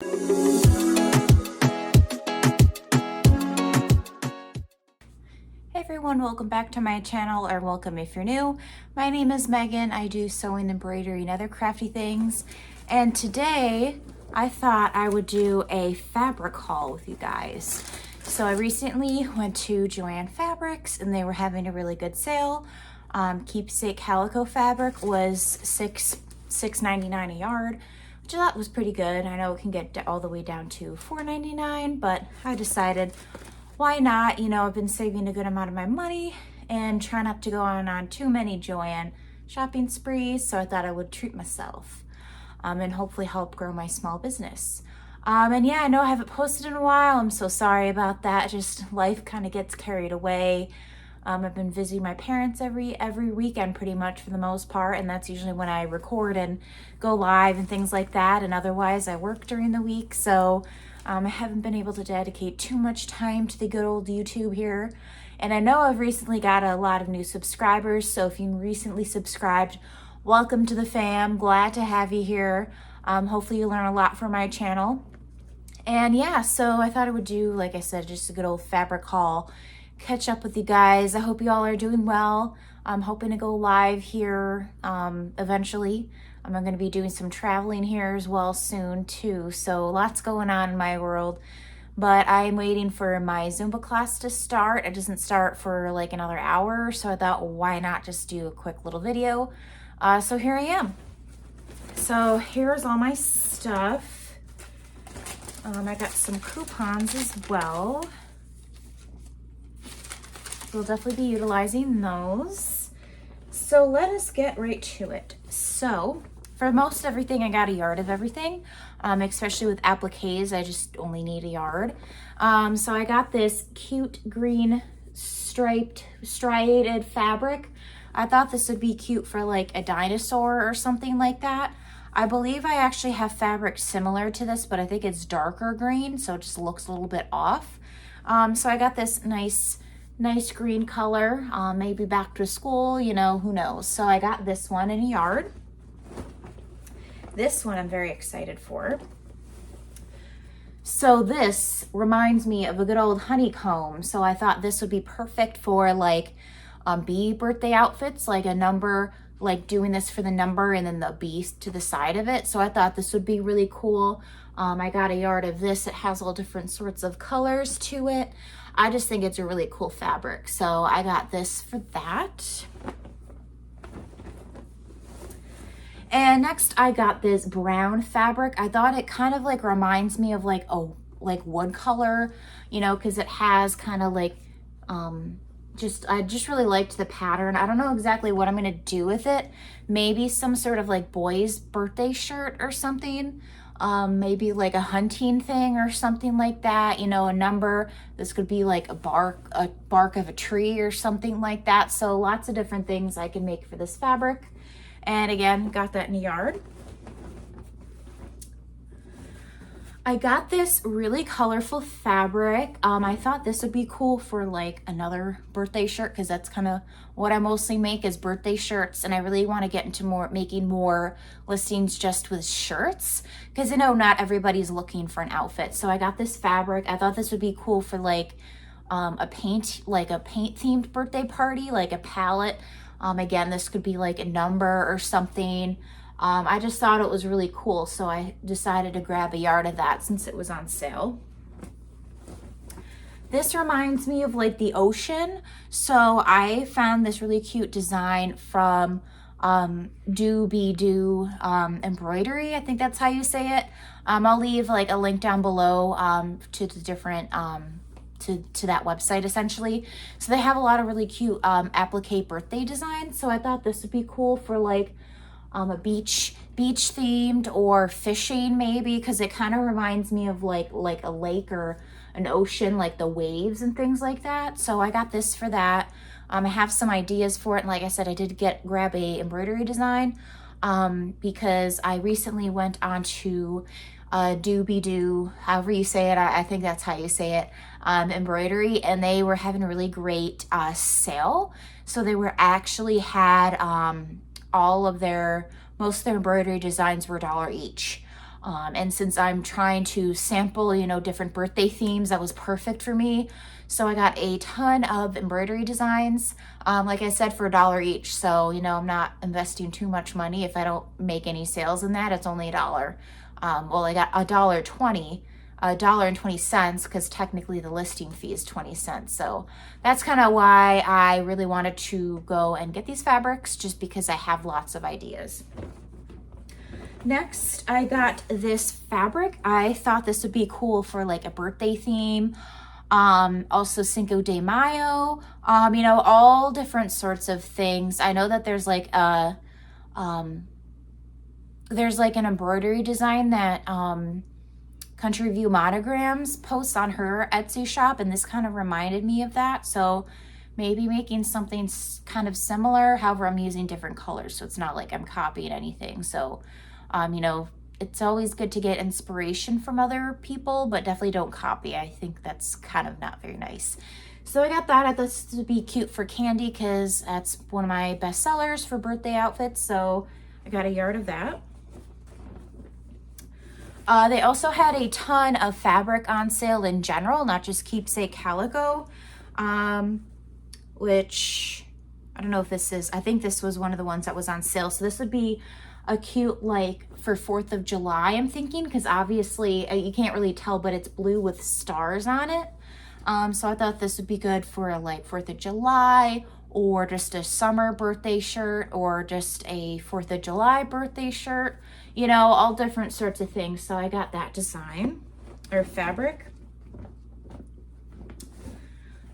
Hey everyone, welcome back to my channel, or welcome if you're new. My name is Megan. I do sewing, embroidery, and other crafty things. And today I thought I would do a fabric haul with you guys. So I recently went to Joann Fabrics and they were having a really good sale. Keepsake calico fabric was $6.99 a yard, which I thought was pretty good. I know it can get all the way down to $4.99, but I decided why not? You know, I've been saving a good amount of my money and try not to go on too many Joann shopping sprees, so I thought I would treat myself and hopefully help grow my small business. And yeah, I know I haven't posted in a while. I'm so sorry about that. Just life kind of gets carried away. I've been visiting my parents every weekend pretty much for the most part, and that's usually when I record and go live and things like that, and otherwise I work during the week, so I haven't been able to dedicate too much time to the good old YouTube here. And I know I've recently got a lot of new subscribers, so if you recently subscribed, welcome to the fam. Glad to have you here. Hopefully you learn a lot from my channel. And yeah, so I thought I would do, like I said, just a good old fabric haul, catch up with you guys. I hope you all are doing well. I'm hoping to go live here eventually. I'm going to be doing some traveling here as well soon too, so lots going on in my world. But I'm waiting for my Zumba class to start. It doesn't start for like another hour, so I thought, why not just do a quick little video. So here I am. So here's all my stuff. I got some coupons as well. We'll definitely be utilizing those. So let us get right to it. So for most everything, I got a yard of everything, especially with appliques, I just only need a yard. So I got this cute green striated fabric. I thought this would be cute for like a dinosaur or something like that. I believe I actually have fabric similar to this, but I think it's darker green, so it just looks a little bit off. So I got this nice green color, maybe back to school, you know, who knows. So I got this one in a yard. This one I'm very excited for. So this reminds me of a good old honeycomb. So I thought this would be perfect for like bee birthday outfits, like a number, like doing this for the number and then the bee to the side of it. So I thought this would be really cool. I got a yard of this. It has all different sorts of colors to it. I just think it's a really cool fabric. So I got this for that. And next I got this brown fabric. I thought it kind of like reminds me of like wood color, you know, because it has kind of like, I just really liked the pattern. I don't know exactly what I'm gonna do with it. Maybe some sort of like boy's birthday shirt or something. Maybe like a hunting thing or something like that, you know, a number. This could be like a bark of a tree or something like that. So lots of different things I can make for this fabric. And again, got that in the yard. I got this really colorful fabric. I thought this would be cool for like another birthday shirt, because that's kind of what I mostly make is birthday shirts, and I really want to get into making more listings just with shirts, because you know not everybody's looking for an outfit. So I got this fabric. I thought this would be cool for like a paint themed birthday party, like a palette. Again, this could be like a number or something. I just thought it was really cool, so I decided to grab a yard of that since it was on sale. This reminds me of like the ocean, so I found this really cute design from Embrilliance, I think that's how you say it. I'll leave like a link down below to the different to that website essentially. So they have a lot of really cute applique birthday designs, so I thought this would be cool for like a beach themed or fishing maybe, because it kind of reminds me of like a lake or an ocean, like the waves and things like that. So I got this for that. I have some ideas for it, and like I said, I did grab a embroidery design because I recently went on to Doobie-Doo, however you say it, I think that's how you say it, embroidery, and they were having a really great sale. So they were actually had most of their embroidery designs were $1 each. And since I'm trying to sample, you know, different birthday themes, that was perfect for me. So I got a ton of embroidery designs, like I said, for $1 each. So, you know, I'm not investing too much money. If I don't make any sales in that, it's only $1. Well, I got $1.20, because technically the listing fee is 20 cents. So that's kind of why I really wanted to go and get these fabrics, just because I have lots of ideas. Next, I got this fabric. I thought this would be cool for like a birthday theme. Also Cinco de Mayo, you know, all different sorts of things. I know that there's like an embroidery design that, Country View Monograms posts on her Etsy shop, and this kind of reminded me of that. So maybe making something kind of similar. However, I'm using different colors, so it's not like I'm copying anything. So, you know, it's always good to get inspiration from other people, but definitely don't copy. I think that's kind of not very nice. So I got that. I thought this would be cute for Candy, because that's one of my best sellers for birthday outfits. So I got a yard of that. They also had a ton of fabric on sale in general, not just keepsake calico, which I don't know if this is, I think this was one of the ones that was on sale. So this would be a cute, like for 4th of July, I'm thinking, because obviously you can't really tell, but it's blue with stars on it. So I thought this would be good for like 4th of July, or just a summer birthday shirt, or just a 4th of July birthday shirt, you know, all different sorts of things. So I got that design or fabric.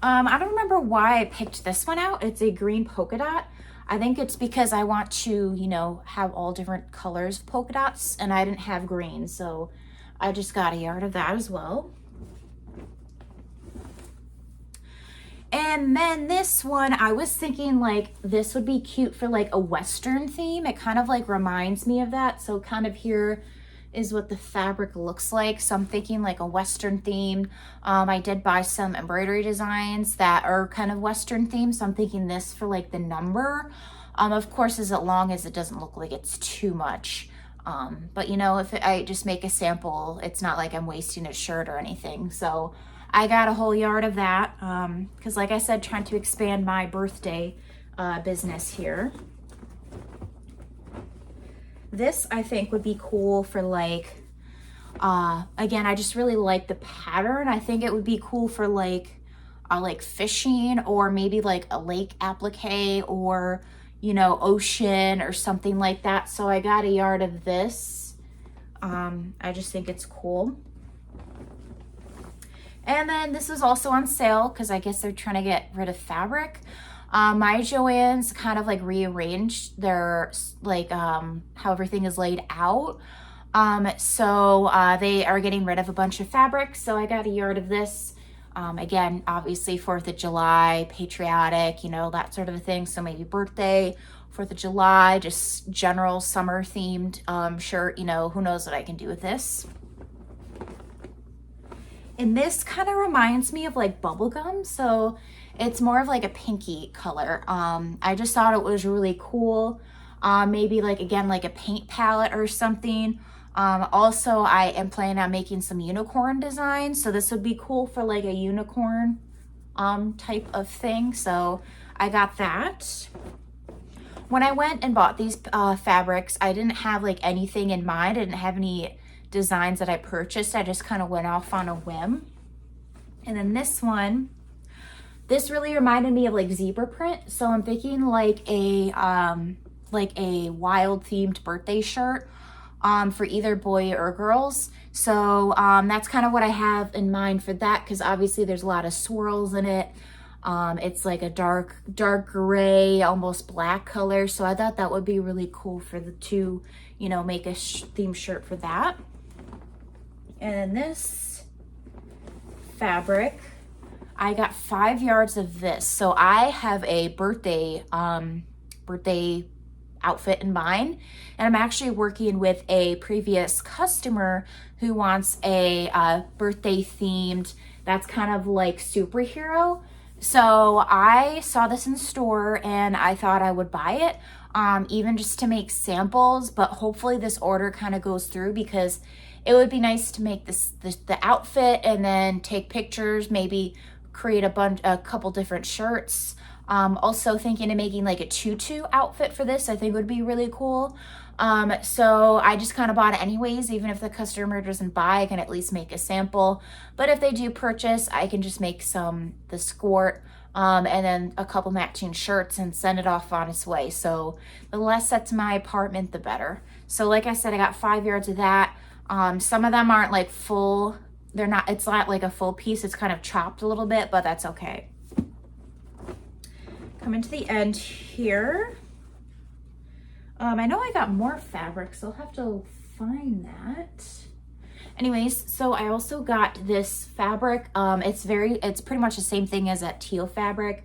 I don't remember why I picked this one out. It's a green polka dot. I think it's because I want to, you know, have all different colors of polka dots, and I didn't have green, so I just got a yard of that as well. And then this one, I was thinking like this would be cute for like a Western theme. It kind of like reminds me of that. So kind of here is what the fabric looks like. So I'm thinking like a Western theme. I did buy some embroidery designs that are kind of Western themed. So I'm thinking this for like the number. Of course, as long as it doesn't look like it's too much. But you know, if I just make a sample, it's not like I'm wasting a shirt or anything. So I got a whole yard of that, because like I said, trying to expand my birthday business here. This I think would be cool for like, again, I just really like the pattern. I think it would be cool for like fishing, or maybe like a lake applique, or, you know, ocean or something like that. So I got a yard of this. I just think it's cool. And then this is also on sale, because I guess they're trying to get rid of fabric. My Joann's kind of like rearranged their like how everything is laid out. So they are getting rid of a bunch of fabric. So I got a yard of this. Again, obviously 4th of July, patriotic, you know, that sort of a thing. So maybe birthday, 4th of July, just general summer themed shirt, you know, who knows what I can do with this. And this kind of reminds me of like bubblegum. So it's more of like a pinky color. I just thought it was really cool. Maybe like, again, like a paint palette or something. Also, I am planning on making some unicorn designs. So this would be cool for like a unicorn type of thing. So I got that. When I went and bought these fabrics, I didn't have like anything in mind. I didn't have any designs that I purchased. I just kind of went off on a whim. And then this one, this really reminded me of like zebra print. So I'm thinking like a wild themed birthday shirt for either boy or girls. So that's kind of what I have in mind for that, because obviously there's a lot of swirls in it. It's like a dark gray, almost black color. So I thought that would be really cool for the two, you know, make a theme shirt for that. And this fabric, I got 5 yards of this. So I have a birthday outfit in mind, and I'm actually working with a previous customer who wants a birthday themed, that's kind of like superhero. So I saw this in store and I thought I would buy it, even just to make samples, but hopefully this order kind of goes through because it would be nice to make the outfit and then take pictures, maybe create a couple different shirts. Also thinking of making like a tutu outfit for this, I think would be really cool. So I just kind of bought it anyways. Even if the customer doesn't buy, I can at least make a sample. But if they do purchase, I can just make the skirt, and then a couple matching shirts and send it off on its way. So the less that's in my apartment, the better. So like I said, I got 5 yards of that. Some of them aren't like full. It's not like a full piece. It's kind of chopped a little bit, but that's okay. Coming to the end here. I know I got more fabric, so I'll have to find that. Anyways, so I also got this fabric. It's pretty much the same thing as that teal fabric.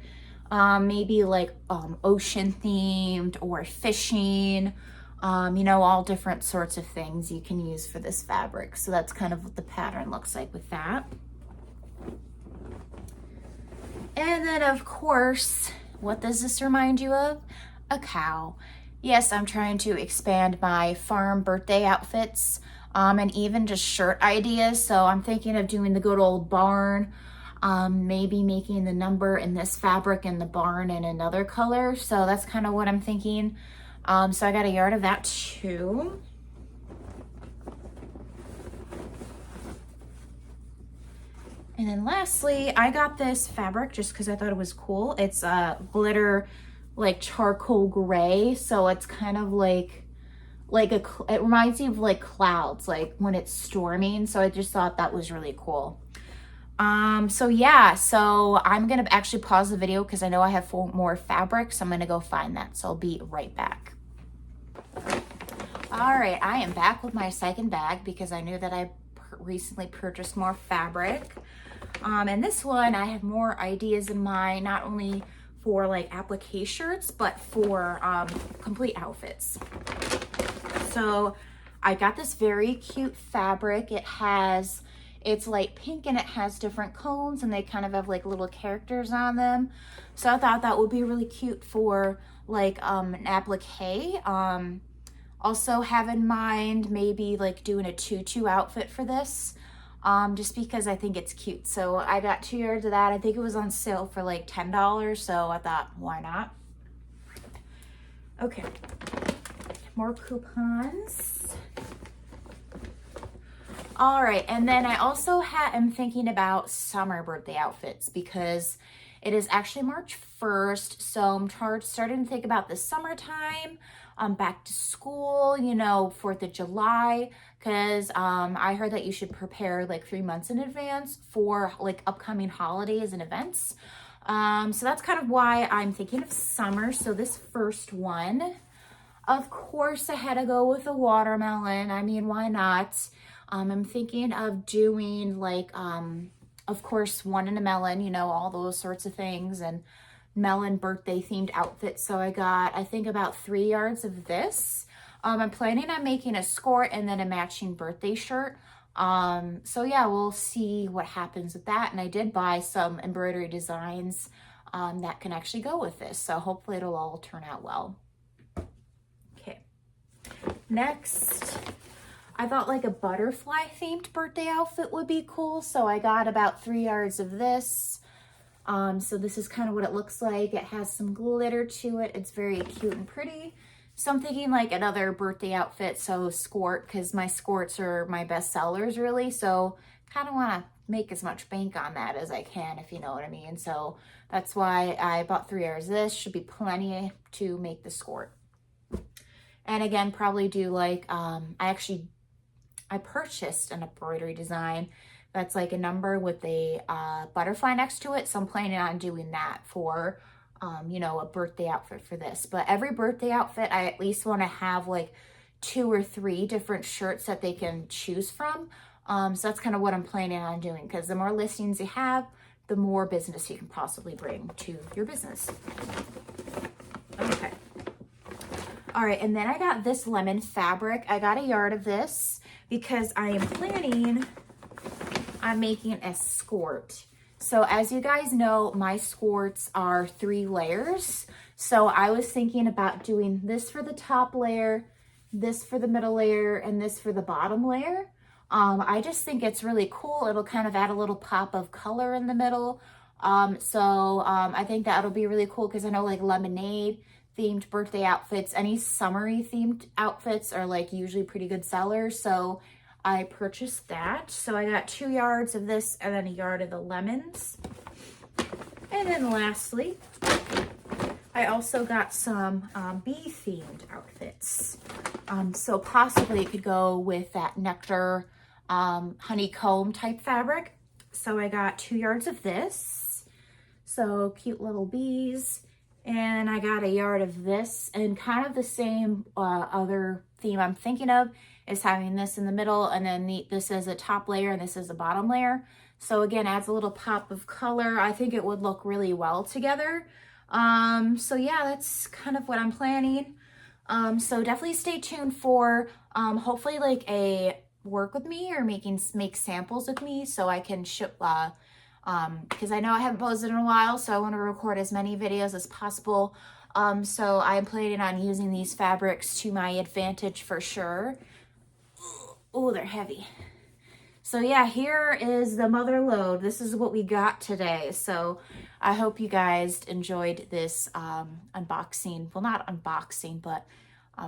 Maybe like ocean themed or fishing, you know, all different sorts of things you can use for this fabric. So that's kind of what the pattern looks like with that. And then of course, what does this remind you of? A cow. Yes, I'm trying to expand my farm birthday outfits, and even just shirt ideas. So I'm thinking of doing the good old barn, maybe making the number in this fabric and the barn in another color. So that's kind of what I'm thinking. So I got a yard of that too. And then lastly, I got this fabric just because I thought it was cool. It's a glitter, like charcoal gray. So it's kind of like it reminds me of like clouds, like when it's storming. So I just thought that was really cool. So yeah, so I'm gonna actually pause the video because I know I have more fabric. So I'm gonna go find that. So I'll be right back. All right, I am back with my second bag because I knew that I recently purchased more fabric. And this one, I have more ideas in mind, not only for like applique shirts, but for complete outfits. So I got this very cute fabric. It's light pink and it has different cones and they kind of have like little characters on them. So I thought that would be really cute for like an applique. Also have in mind maybe like doing a tutu outfit for this. Just because I think it's cute. So I got 2 yards of that. I think it was on sale for like $10. So I thought, why not? Okay, more coupons. All right, and then I also am thinking about summer birthday outfits because it is actually March 1st. So I'm starting to think about the summertime, back to school, you know, 4th of July, because I heard that you should prepare like 3 months in advance for like upcoming holidays and events. So that's kind of why I'm thinking of summer. So this first one, of course, I had to go with a watermelon. I mean, why not? I'm thinking of doing like, of course, one in a melon, you know, all those sorts of things, and melon birthday themed outfit. So I got, I think, about 3 yards of this. I'm planning on making a skirt and then a matching birthday shirt. So yeah, we'll see what happens with that. And I did buy some embroidery designs that can actually go with this. So hopefully it'll all turn out well. Okay, next, I thought like a butterfly themed birthday outfit would be cool. So I got about 3 yards of this. So this is kind of what it looks like. It has some glitter to it. It's very cute and pretty. So I'm thinking like another birthday outfit, so skirt, because my skirts are my best sellers really. So kind of want to make as much bank on that as I can, if you know what I mean. So that's why I bought 3 yards of this. Should be plenty to make the skirt. And again, probably do like, I purchased an embroidery design that's like a number with a butterfly next to it. So I'm planning on doing that for, you know, a birthday outfit for this. But every birthday outfit, I at least want to have like 2 or 3 different shirts that they can choose from. So that's kind of what I'm planning on doing, because the more listings you have, the more business you can possibly bring to your business. Okay. All right, and then I got this lemon fabric. I got a yard of this because I am planning on making a skirt. So as you guys know, my squirts are 3 layers. So I was thinking about doing this for the top layer, this for the middle layer, and this for the bottom layer. I just think it's really cool. It'll kind of add a little pop of color in the middle. I think that'll be really cool because I know like lemonade themed birthday outfits, any summery themed outfits are like usually pretty good sellers. So I purchased that. So I got 2 yards of this and then a yard of the lemons. And then lastly, I also got some bee themed outfits. So possibly it could go with that nectar honeycomb type fabric. So I got 2 yards of this. So cute little bees. And I got a yard of this, and kind of the same other theme I'm thinking of is having this in the middle, and then this is a top layer and this is a bottom layer. So again, adds a little pop of color. I think it would look really well together. So yeah, that's kind of what I'm planning. So definitely stay tuned for hopefully like a work with me or make samples with me so I can ship because I know I haven't posted in a while, so I want to record as many videos as possible. So I'm planning on using these fabrics to my advantage for sure. Oh, they're heavy. So yeah, here is the mother load. This is what we got today. So I hope you guys enjoyed this unboxing. Well, not unboxing, but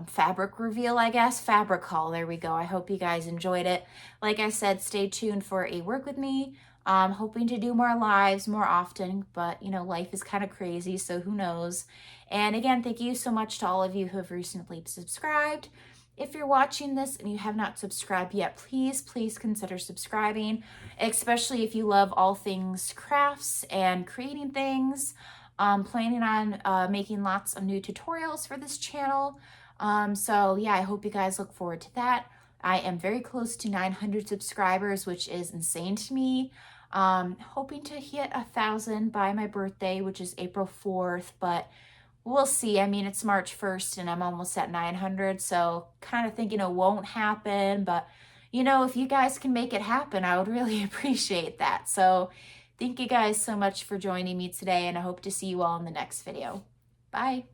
fabric reveal, I guess. Fabric haul. There we go. I hope you guys enjoyed it. Like I said, stay tuned for a work with me. Hoping to do more lives more often, but you know, life is kind of crazy, so who knows. And again, thank you so much to all of you who have recently subscribed. If you're watching this and you have not subscribed yet, please consider subscribing, especially if you love all things crafts and creating things. Planning on making lots of new tutorials for this channel. So yeah, I hope you guys look forward to that. I am very close to 900 subscribers, which is insane to me. Hoping to hit 1,000 by my birthday, which is April 4th, but we'll see. I mean, it's March 1st and I'm almost at 900, so kind of thinking it won't happen, but you know, if you guys can make it happen, I would really appreciate that. So thank you guys so much for joining me today, and I hope to see you all in the next video. Bye.